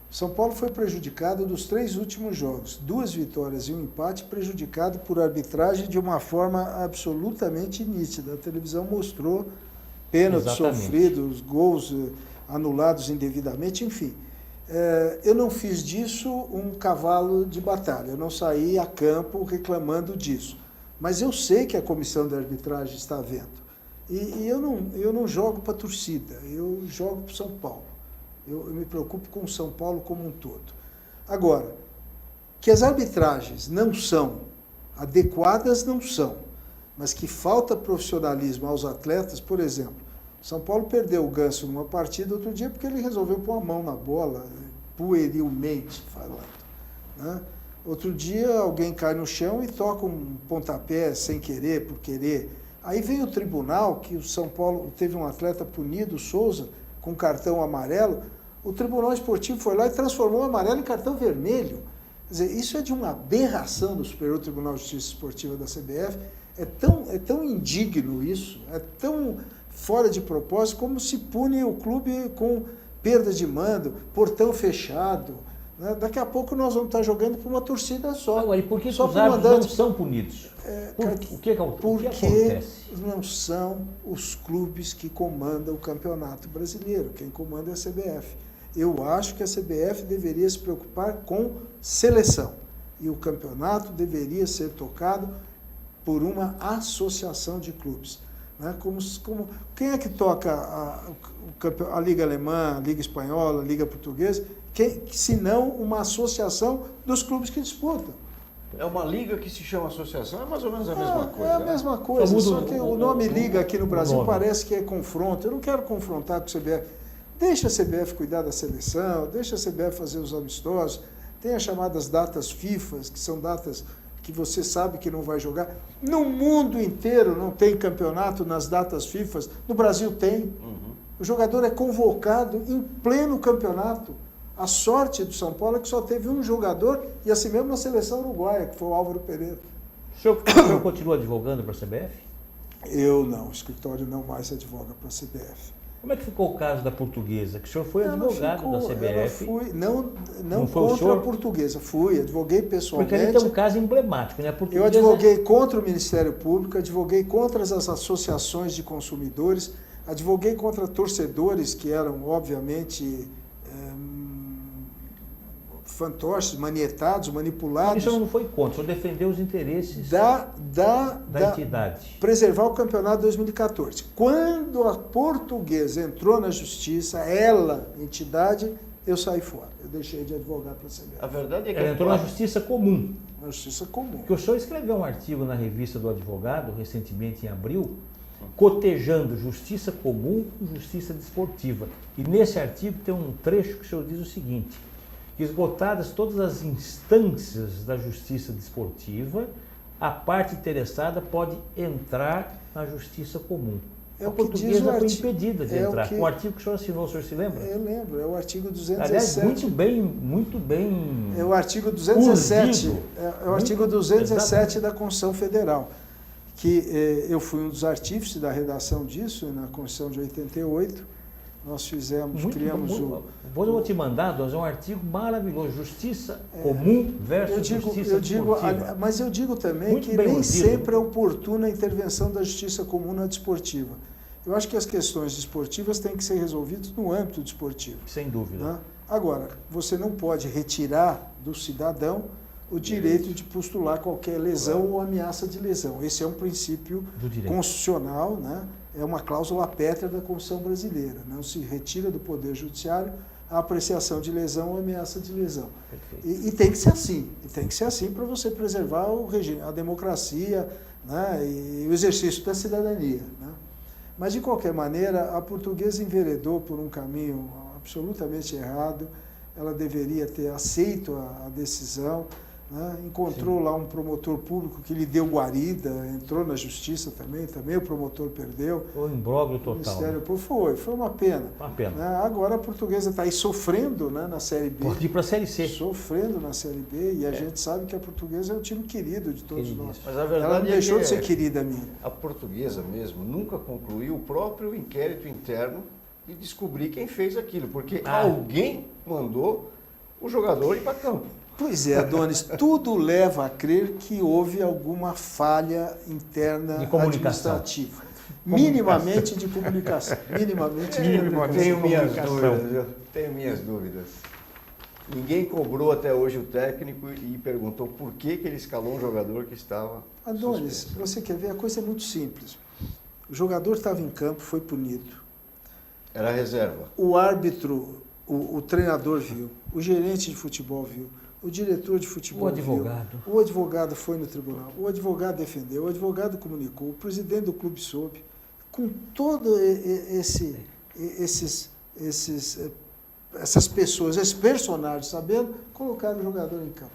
São Paulo foi prejudicado dos 3 últimos jogos. 2 vitórias e um empate, prejudicado por arbitragem de uma forma absolutamente nítida. A televisão mostrou pênaltis sofridos, gols anulados indevidamente, enfim. Eu não fiz disso um cavalo de batalha, eu não saí a campo reclamando disso. Mas eu sei que a comissão de arbitragem está vendo. E eu não jogo para a torcida, eu jogo para o São Paulo. Eu me preocupo com o São Paulo como um todo. Agora, que as arbitragens não são adequadas, não são, mas que falta profissionalismo aos atletas, por exemplo, São Paulo perdeu o Ganso numa partida outro dia porque ele resolveu pôr a mão na bola, puerilmente falando. Né? Outro dia alguém cai no chão e toca um pontapé sem querer, por querer. Aí vem o tribunal, que o São Paulo teve um atleta punido, Souza, com cartão amarelo. O Tribunal Esportivo foi lá e transformou o amarelo em cartão vermelho. Quer dizer, isso é de uma aberração do Superior Tribunal de Justiça Esportiva da CBF. É tão indigno isso, é tão fora de propósito, como se pune o clube com perda de mando, portão fechado. Né? Daqui a pouco nós vamos estar jogando para uma torcida só. Agora, e por que os árbitros não são punidos? O que acontece? Não são os clubes que comandam o Campeonato Brasileiro. Quem comanda é a CBF. Eu acho que a CBF deveria se preocupar com seleção. E o campeonato deveria ser tocado por uma associação de clubes. Né? Quem é que toca a Liga Alemã, a Liga Espanhola, a Liga Portuguesa? se não uma associação dos clubes que disputam. É uma liga que se chama associação, é mais ou menos a mesma coisa. É a mesma coisa, Só só muda que o nome liga aqui no Brasil nome. parece que é confronto. Eu não quero confrontar com o CBF. Deixa a CBF cuidar da seleção, deixa a CBF fazer os amistosos. Tem as chamadas datas FIFA, que são datas que você sabe que não vai jogar. No mundo inteiro não tem campeonato nas datas FIFA. No Brasil tem. O jogador é convocado em pleno campeonato. A sorte do São Paulo é que só teve um jogador, e assim mesmo na seleção uruguaia, que foi o Álvaro Pereira. O senhor continua advogando para a CBF? Eu não, o escritório não mais advoga para a CBF. Como é que ficou o caso da Portuguesa? Que o senhor foi advogado da CBF. Não foi o contra senhor? a Portuguesa, advoguei pessoalmente. Porque ali tem um caso emblemático, né? A Eu Portuguesa... advoguei contra o Ministério Público, advoguei contra as associações de consumidores, advoguei contra torcedores que eram, obviamente, fantoches, manietados, manipulados. Isso não foi contra, o senhor defendeu os interesses da entidade. Preservar o campeonato de 2014. Quando a Portuguesa entrou na justiça, ela, entidade, eu saí fora. Eu deixei de advogar para a CBF. A verdade é que Ela entrou na justiça comum. Na justiça comum. Porque o senhor escreveu um artigo na revista do advogado, recentemente em abril, cotejando justiça comum com justiça desportiva. E nesse artigo tem um trecho que o senhor diz o seguinte: esgotadas todas as instâncias da justiça desportiva, a parte interessada pode entrar na justiça comum. É a o que diz Portuguesa o foi artigo, impedida de entrar. O artigo que o senhor assinou, o senhor se lembra? Eu lembro, é o artigo 217. Aliás, muito bem... É o artigo 217, urgido. é o artigo 217 da Constituição Federal, que eu fui um dos artífices da redação disso, na Constituição de 88, nós criamos o... Depois eu vou te mandar, é um artigo maravilhoso, justiça comum versus justiça desportiva. Mas eu digo também Muito que bem nem urdido. sempre é oportuna a intervenção da justiça comum na desportiva. Eu acho que as questões desportivas têm que ser resolvidas no âmbito desportivo. Sem dúvida. Né? Agora, você não pode retirar do cidadão o direito de postular qualquer lesão ou ameaça de lesão. Esse é um princípio constitucional, né? É uma cláusula pétrea da Constituição brasileira. Não se retira do Poder Judiciário a apreciação de lesão ou ameaça de lesão. E tem que ser assim. E tem que ser assim para você preservar o regime, a democracia, né? E o exercício da cidadania. Né? Mas, de qualquer maneira, a Portuguesa enveredou por um caminho absolutamente errado. Ela deveria ter aceito a decisão. Né? Encontrou lá um promotor público que lhe deu guarida, entrou na justiça também o promotor perdeu. Foi um imbróglio total. O Ministério Público foi uma pena. Uma pena. Né? Agora a Portuguesa está aí sofrendo, né, na Série B. Pode ir para a Série C. Sofrendo na Série B, e a gente sabe que a Portuguesa é um time querido de todos nós. Mas a verdade ela não deixou que de ser querida minha. A Portuguesa mesmo nunca concluiu o próprio inquérito interno de descobrir quem fez aquilo, porque alguém mandou o jogador ir para campo. Pois é, Adonis, tudo leva a crer que houve alguma falha interna de comunicação. administrativa. Minimamente de comunicação. Minimamente de comunicação. Tenho minhas dúvidas. Ninguém cobrou até hoje o técnico e perguntou por que ele escalou um jogador que estava Adonis, suspenso. você quer ver? A coisa é muito simples. O jogador estava em campo, foi punido. Era reserva. O árbitro, o treinador viu, o gerente de futebol viu, o diretor de futebol viu, o advogado foi no tribunal, o advogado defendeu, o advogado comunicou, o presidente do clube soube. Com todo essas pessoas, esses personagens sabendo, colocaram o jogador em campo.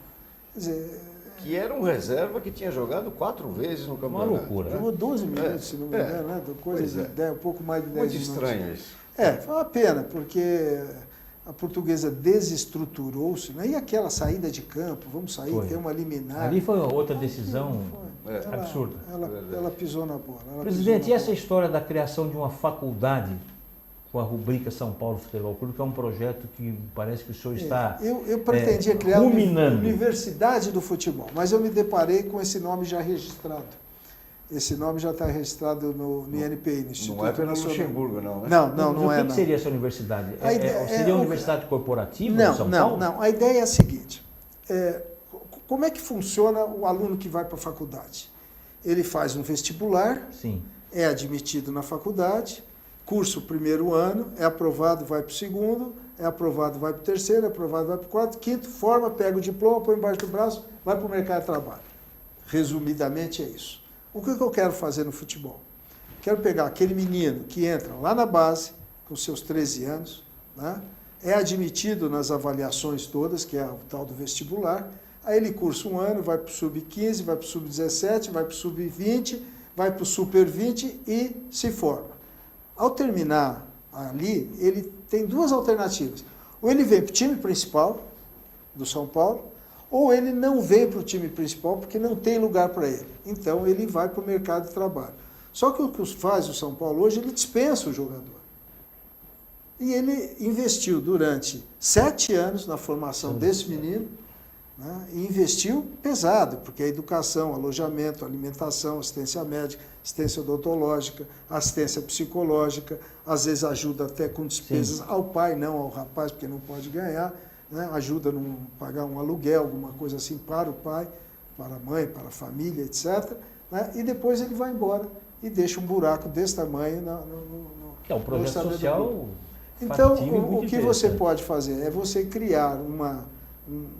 Quer dizer, que era um reserva que tinha jogado 4 vezes no campeonato. Uma loucura. Jogou 12 minutos, se não me engano, né? Coisa de 10, um pouco mais de 10 Muito minutos. estranho isso. Foi uma pena, porque a Portuguesa desestruturou-se, né? E aquela saída de campo, vamos sair, tem uma liminar. Ali foi outra decisão absurda. Ela pisou na bola. Presidente, e essa história da criação de uma faculdade com a rubrica São Paulo Futebol Clube, que é um projeto que parece que o senhor está eu pretendia criar ruminando. Uma universidade do futebol, mas eu me deparei com esse nome já registrado. Esse nome já está registrado no INPI, no Instituto Não é pelo Nacional. Luxemburgo, não, né? Não é. O que seria essa universidade? Seria uma universidade corporativa não, de São Paulo? Não. A ideia é a seguinte. Como é que funciona o aluno que vai para a faculdade? Ele faz um vestibular, Sim. é admitido na faculdade, cursa o primeiro ano, é aprovado, vai para o segundo, é aprovado, vai para o terceiro, é aprovado, vai para o quarto, quinto, forma, pega o diploma, põe embaixo do braço, vai para o mercado de trabalho. Resumidamente é isso. O que eu quero fazer no futebol? Quero pegar aquele menino que entra lá na base, com seus 13 anos, né? É admitido nas avaliações todas, que é o tal do vestibular, aí ele cursa um ano, vai para o sub-15, vai para o sub-17, vai para o sub-20, vai para o super-20 e se forma. Ao terminar ali, ele tem duas alternativas. Ou ele vem para o time principal do São Paulo, ou ele não vem para o time principal porque não tem lugar para ele. Então ele vai para o mercado de trabalho. Só que o que faz o São Paulo hoje, ele dispensa o jogador. E ele investiu durante 7 anos na formação desse menino, né? E investiu pesado, porque a educação, alojamento, alimentação, assistência médica, assistência odontológica, assistência psicológica, às vezes ajuda até com despesas ao pai, não ao rapaz, porque não pode ganhar, né? Ajuda a não pagar um aluguel, alguma coisa assim para o pai, para a mãe, para a família, etc. Né? E depois ele vai embora e deixa um buraco desse tamanho é um projeto social. Então, o que você pode fazer é você criar um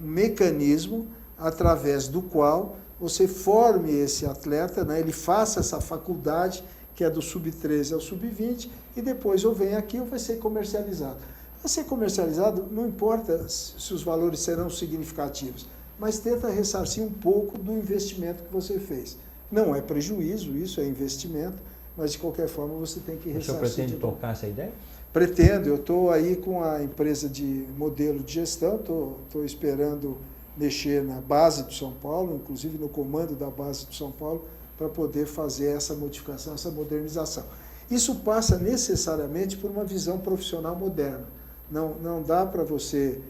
mecanismo através do qual você forme esse atleta, né? Ele faça essa faculdade, que é do sub-13 ao sub-20, e depois ou vem aqui ou vai ser comercializado. Vai ser comercializado, não importa se os valores serão significativos, mas tenta ressarcir um pouco do investimento que você fez. Não é prejuízo, isso é investimento, mas de qualquer forma você tem que ressarcir. O senhor pretende tocar essa ideia? Pretendo, eu estou aí com a empresa de modelo de gestão, estou esperando mexer na base do São Paulo, inclusive no comando da base do São Paulo, para poder fazer essa modificação, essa modernização. Isso passa necessariamente por uma visão profissional moderna. Não dá para você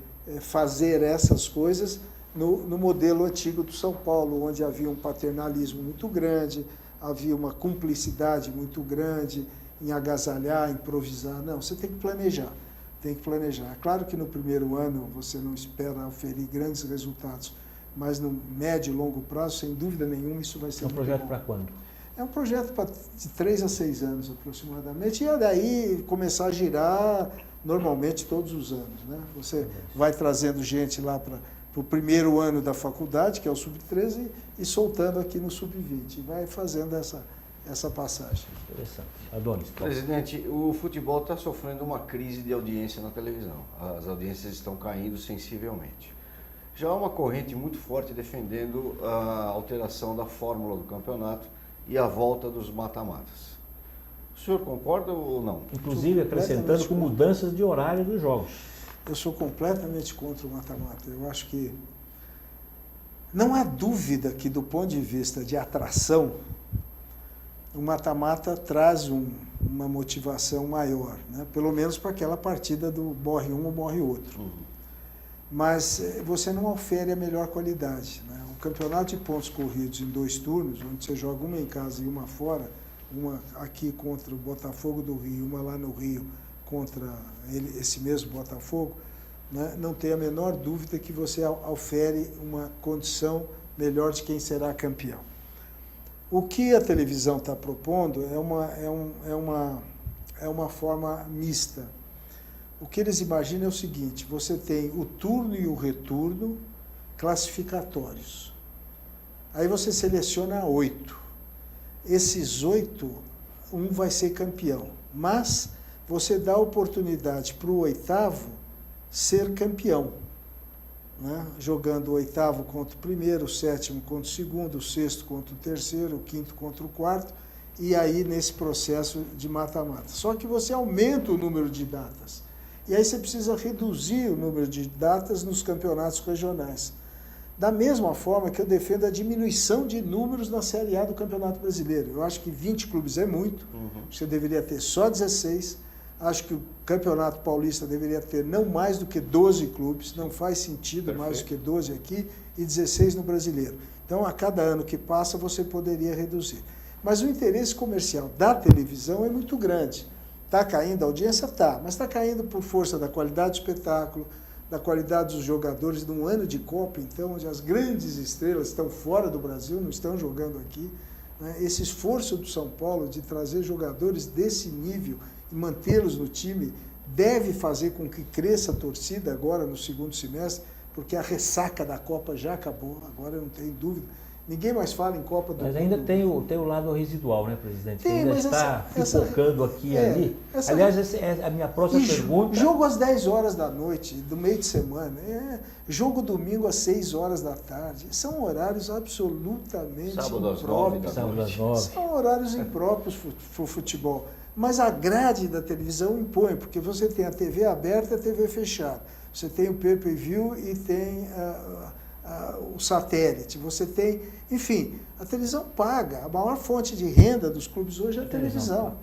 fazer essas coisas no modelo antigo do São Paulo, onde havia um paternalismo muito grande, havia uma cumplicidade muito grande, em agasalhar, improvisar. Não, você tem que planejar. Tem que planejar. É claro que no primeiro ano você não espera oferir grandes resultados, mas no médio e longo prazo, sem dúvida nenhuma, isso vai ser muito bom. É um projeto para quando? É um projeto de 3 a 6 anos aproximadamente, e é daí começar a girar normalmente todos os anos, né? Você vai trazendo gente lá para o primeiro ano da faculdade, que é o sub-13, e soltando aqui no sub-20. E vai fazendo essa passagem. Interessante. Adonis. Presidente, o futebol está sofrendo uma crise de audiência na televisão. As audiências estão caindo sensivelmente. Já há uma corrente muito forte defendendo a alteração da fórmula do campeonato e a volta dos mata-matas. O senhor concorda ou não? Inclusive acrescentando com mudanças de horário dos jogos. Eu sou completamente contra o mata-mata. Eu acho que não há dúvida que, do ponto de vista de atração, o mata-mata traz uma motivação maior, né? Pelo menos para aquela partida do morre um ou morre outro. Mas você não ofere a melhor qualidade, né? O campeonato de pontos corridos em 2 turnos, onde você joga uma em casa e uma fora, uma aqui contra o Botafogo do Rio, uma lá no Rio contra esse mesmo Botafogo, né? Não tem a menor dúvida que você ofere uma condição melhor de quem será campeão. O que a televisão está propondo é uma forma mista. O que eles imaginam é o seguinte: você tem o turno e o retorno classificatórios. Aí você seleciona 8. Esses 8, um vai ser campeão. Mas você dá oportunidade para o 8º ser campeão, né? Jogando o 8º contra o primeiro, o 7º contra o segundo, o 6º contra o terceiro, o 5º contra o 4º, e aí nesse processo de mata-mata. Só que você aumenta o número de datas. E aí você precisa reduzir o número de datas nos campeonatos regionais. Da mesma forma que eu defendo a diminuição de números na Série A do Campeonato Brasileiro. Eu acho que 20 clubes é muito, você deveria ter só 16. Acho que o Campeonato Paulista deveria ter não mais do que 12 clubes, não faz sentido. Perfeito. Mais do que 12 aqui e 16 no Brasileiro. Então, a cada ano que passa, você poderia reduzir. Mas o interesse comercial da televisão é muito grande. Está caindo a audiência? Está, mas está caindo por força da qualidade do espetáculo, da qualidade dos jogadores num ano de Copa, então, onde as grandes estrelas estão fora do Brasil, não estão jogando aqui. Esse esforço do São Paulo de trazer jogadores desse nível e mantê-los no time deve fazer com que cresça a torcida agora no segundo semestre, porque a ressaca da Copa já acabou, agora eu não tenho dúvida. Ninguém mais fala em Copa do Mundo. Mas ainda tem o lado residual, né, presidente? Tem, ainda mas está focando aqui e ali. essa- Aliás, essa é a minha próxima pergunta. Jogo às 10 horas da noite, do meio de semana. Jogo domingo às 6 horas da tarde. São horários absolutamente Sábado às 9 da Sábado às noite. 9. São horários impróprios para o futebol. Mas a grade da televisão impõe, porque você tem a TV aberta e a TV fechada. Você tem o pay-per-view e tem o satélite. Você tem, enfim, a televisão paga. A maior fonte de renda dos clubes hoje é a televisão.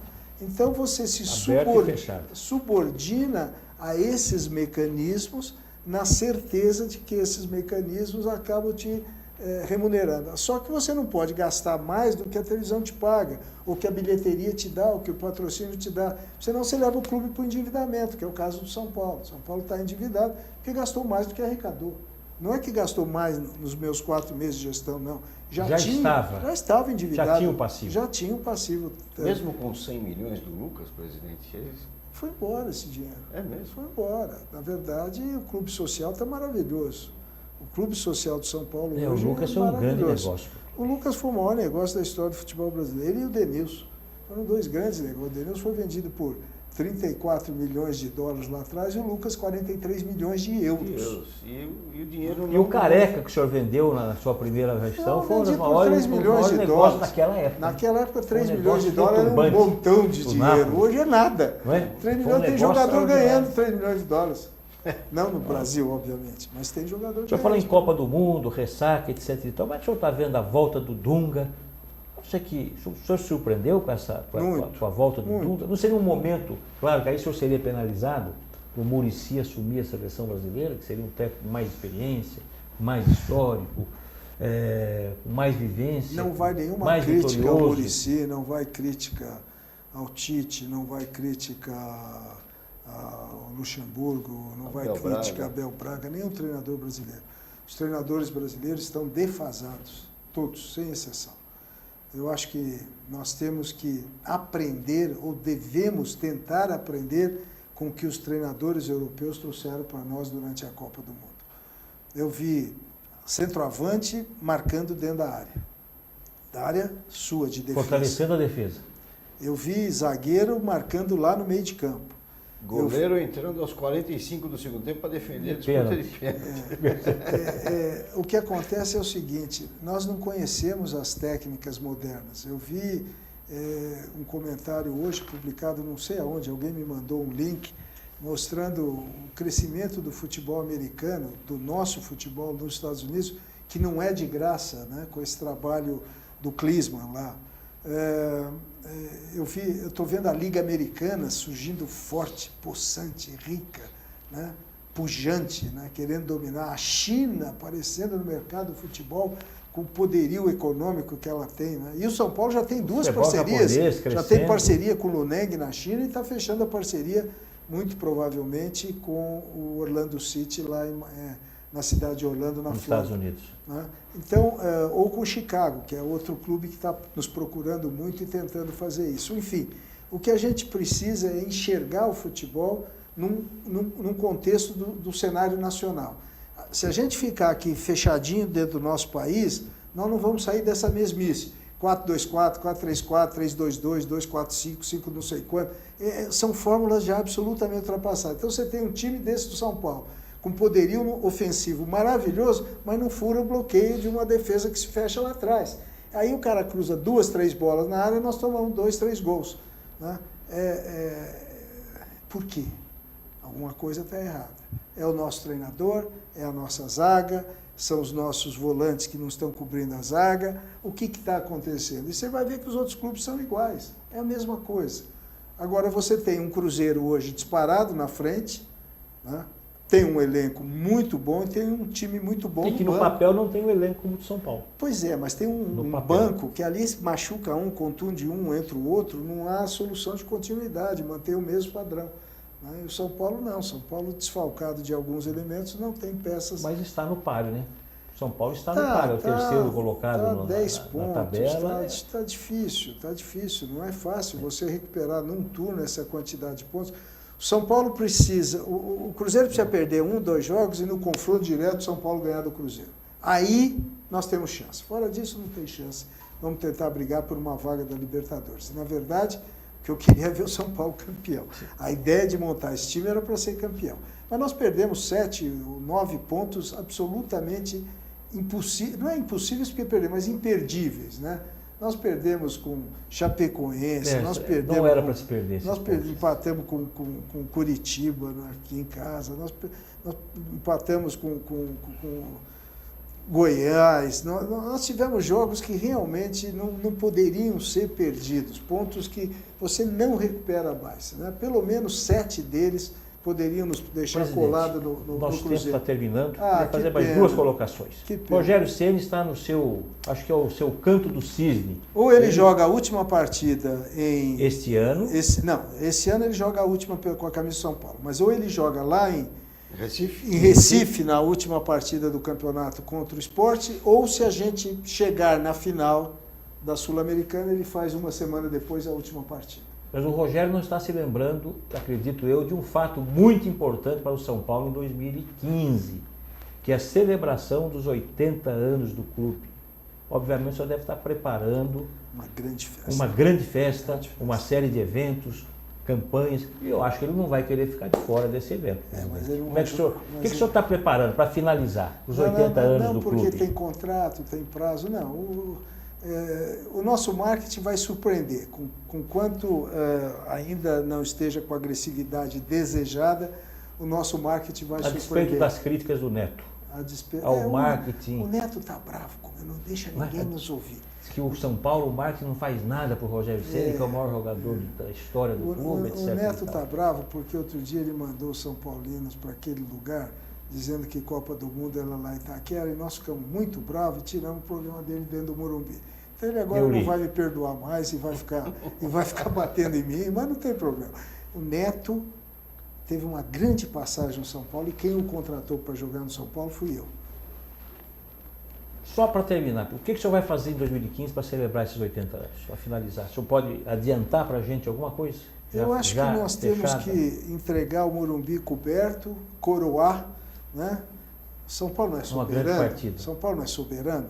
Então você se Aberto e fechado. subordina a esses mecanismos na certeza de que esses mecanismos acabam te remunerando. Só que você não pode gastar mais do que a televisão te paga, ou que a bilheteria te dá, ou que o patrocínio te dá. Senão você leva o clube para o endividamento, que é o caso do São Paulo. São Paulo está endividado porque gastou mais do que arrecadou. Não é que gastou mais nos meus 4 meses de gestão, não. Já estava endividado. Já tinha o passivo. Já tinha o passivo. Mesmo com 100 milhões do Lucas, presidente, foi embora esse dinheiro. É mesmo? Foi embora. Na verdade, o clube social está maravilhoso. O clube social de São Paulo hoje o Lucas foi um grande negócio. O Lucas foi o maior negócio da história do futebol brasileiro. Ele e o Denilson. Foram 2 grandes negócios. O Denilson foi vendido por 34 milhões de dólares lá atrás e o Lucas 43 milhões de euros. E o dinheiro E o Careca que o senhor vendeu na sua primeira gestão foi um dos maiores 3 milhões de negócios dólares naquela época. Naquela época, 3 um milhões de negócio dólares era um perturbante montão de do dinheiro. Napoli. Hoje é nada. Não é? 3 Foi um milhões, tem negócio jogador extraordinário. ganhando 3 milhões de dólares. Não no Brasil, obviamente, mas tem jogador O senhor fala em Copa do Mundo, ressaca, etc. Então, como é que o senhor está vendo a volta do Dunga? O senhor se surpreendeu com a volta do Dunga? Não seria um momento, claro que aí o senhor seria penalizado, o Muricy assumir a seleção brasileira, que seria um técnico com mais experiência, mais histórico, com mais vivência, não vai nenhuma mais crítica vitorioso. ao Muricy, não vai crítica ao Tite, não vai crítica ao Luxemburgo, não vai crítica a Abel Braga, nem o treinador brasileiro. Os treinadores brasileiros estão defasados, todos, sem exceção. Eu acho que nós temos que aprender, ou devemos tentar aprender, com o que os treinadores europeus trouxeram para nós durante a Copa do Mundo. Eu vi centroavante marcando dentro da área sua de defesa. Fortalecendo a defesa. Eu vi zagueiro marcando lá no meio de campo. Goleiro entrando aos 45 do segundo tempo para defender a disputa de pênalti. O que acontece é o seguinte, nós não conhecemos as técnicas modernas. Eu vi um comentário hoje publicado não sei aonde, alguém me mandou um link mostrando o crescimento do futebol americano, do nosso futebol nos Estados Unidos, que não é de graça, né, com esse trabalho do Klinsmann lá. Eu estou vendo a Liga Americana surgindo forte, possante, rica, né? Pujante, né? Querendo dominar. A China aparecendo no mercado do futebol com o poderio econômico que ela tem. Né? E o São Paulo já tem 2 parcerias. Já tem parceria com o Luneng na China e está fechando a parceria, muito provavelmente, com o Orlando City lá na cidade de Orlando, na Flórida. Estados Unidos. Né? Então, ou com o Chicago, que é outro clube que está nos procurando muito e tentando fazer isso. Enfim, o que a gente precisa é enxergar o futebol num contexto do cenário nacional. Se a gente ficar aqui fechadinho dentro do nosso país, nós não vamos sair dessa mesmice. 4-2-4, 4-3-4, 3-2-2, 2-4-5, 5 não sei quanto. São fórmulas já absolutamente ultrapassadas. Então você tem um time desse do São Paulo, com poderio ofensivo maravilhoso, mas não fura o bloqueio de uma defesa que se fecha lá atrás. Aí o cara cruza 2, 3 bolas na área e nós tomamos 2, 3 gols. Né? Por quê? Alguma coisa está errada. É o nosso treinador, é a nossa zaga, são os nossos volantes que não estão cobrindo a zaga. O que está acontecendo? E você vai ver que os outros clubes são iguais. É a mesma coisa. Agora você tem um Cruzeiro hoje disparado na frente, né? Tem um elenco muito bom e tem um time muito bom. E que no papel não tem um elenco como o de São Paulo. Pois é, mas tem um banco que ali machuca um, contunde um, entra o outro, não há solução de continuidade, manter o mesmo padrão. E o São Paulo não, São Paulo desfalcado de alguns elementos não tem peças. Mas está no páreo, né? São Paulo está no par, é o terceiro colocado 10 na pontos, tabela. Está difícil, não é fácil você recuperar num turno essa quantidade de pontos. O São Paulo precisa, o Cruzeiro precisa perder 1, 2 jogos e no confronto direto o São Paulo ganhar do Cruzeiro. Aí nós temos chance. Fora disso não tem chance. Vamos tentar brigar por uma vaga da Libertadores. Na verdade, o que eu queria é ver o São Paulo campeão. A ideia de montar esse time era para ser campeão. Mas nós perdemos 7 ou 9 pontos absolutamente impossíveis, não é impossíveis porque perdemos, mas imperdíveis, né? Nós perdemos com Chapecoense, nós perdemos... Não era para se perder. Nós empatamos com Curitiba aqui em casa, nós empatamos com Goiás, nós tivemos jogos que realmente não poderiam ser perdidos, pontos que você não recupera mais, né? Pelo menos 7 deles poderiam nos deixar colado no nosso Cruzeiro. Tempo está terminando. Vou fazer mais 2 colocações. Rogério Ceni está no seu, acho que é o seu canto do cisne. Ou ele joga a última partida em... Este ano? Esse ano ele joga a última com a camisa de São Paulo. Mas ou ele joga lá em Recife. Recife, na última partida do campeonato contra o Sport, ou se a gente chegar na final da Sul-Americana, ele faz uma semana depois a última partida. Mas o Rogério não está se lembrando, acredito eu, de um fato muito importante para o São Paulo em 2015, que é a celebração dos 80 anos do clube. Obviamente, o senhor deve estar preparando uma grande festa, uma série de eventos, campanhas, e eu acho que ele não vai querer ficar de fora desse evento. Mas ele não Como é que o senhor está preparando para finalizar os 80 anos do clube? Não, porque tem contrato, tem prazo, não. O nosso marketing vai surpreender, com quanto ainda não esteja com a agressividade desejada, o nosso marketing vai surpreender. A despeito das críticas do Neto ao marketing. O Neto está bravo, não deixa ninguém nos ouvir. Diz que o São Paulo, o marketing não faz nada para o Rogério Ceni, que é o maior jogador da história do clube, etc. O Neto está bravo porque outro dia ele mandou os São Paulinos para aquele lugar, dizendo que Copa do Mundo era lá em Itaquera, e nós ficamos muito bravos e tiramos o programa dele dentro do Morumbi. Então ele agora não vai me perdoar mais e vai ficar batendo em mim, mas não tem problema. O Neto teve uma grande passagem no São Paulo e quem o contratou para jogar no São Paulo fui eu. Só para terminar, o que o senhor vai fazer em 2015 para celebrar esses 80 anos? Para finalizar, o senhor pode adiantar para a gente alguma coisa? Eu acho que nós temos que entregar o Morumbi coberto, coroar, né? São Paulo não é soberano. Uma grande partida. São Paulo não é soberano.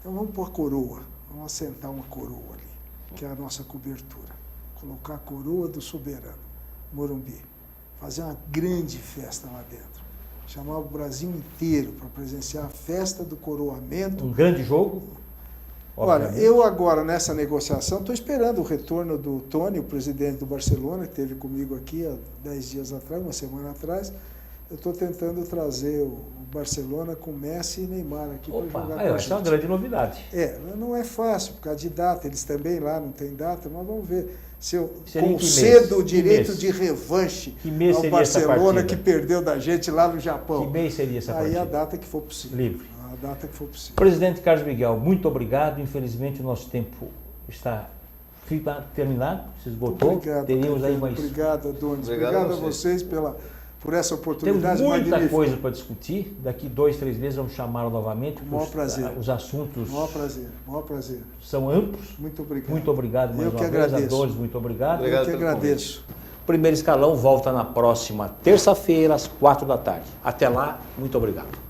Então vamos pôr coroa. Vamos assentar uma coroa ali, que é a nossa cobertura. Colocar a coroa do soberano, Morumbi. Fazer uma grande festa lá dentro. Chamar o Brasil inteiro para presenciar a festa do coroamento. Um grande jogo? Olha, eu agora nessa negociação estou esperando o retorno do Tony, o presidente do Barcelona, que esteve comigo aqui há 10 dias atrás, uma semana atrás. Eu estou tentando trazer o Barcelona com Messi e Neymar aqui para jogar com a gente. Essa é uma grande novidade. Não é fácil, por causa de data, eles também lá não têm data, mas vamos ver se eu concedo o direito de revanche ao Barcelona que perdeu da gente lá no Japão. Que mês seria essa partida? Aí a data que for possível. Livre. A data que for possível. Presidente Carlos Miguel, muito obrigado. Infelizmente o nosso tempo está terminado, se esgotou. Obrigado, teríamos aí mais... Obrigado, Adonis. Obrigado a vocês por essa oportunidade. Temos muita magnífica. coisa para discutir. Daqui 2, 3 meses vamos chamá-lo novamente. Com o maior prazer. Os assuntos maior prazer. São amplos. Muito obrigado. Muito obrigado mais Eu que uma vez. agradeço. Adores, muito obrigado. Eu que agradeço. O Primeiro Escalão volta na próxima terça-feira, às 4 da tarde. Até lá, muito obrigado.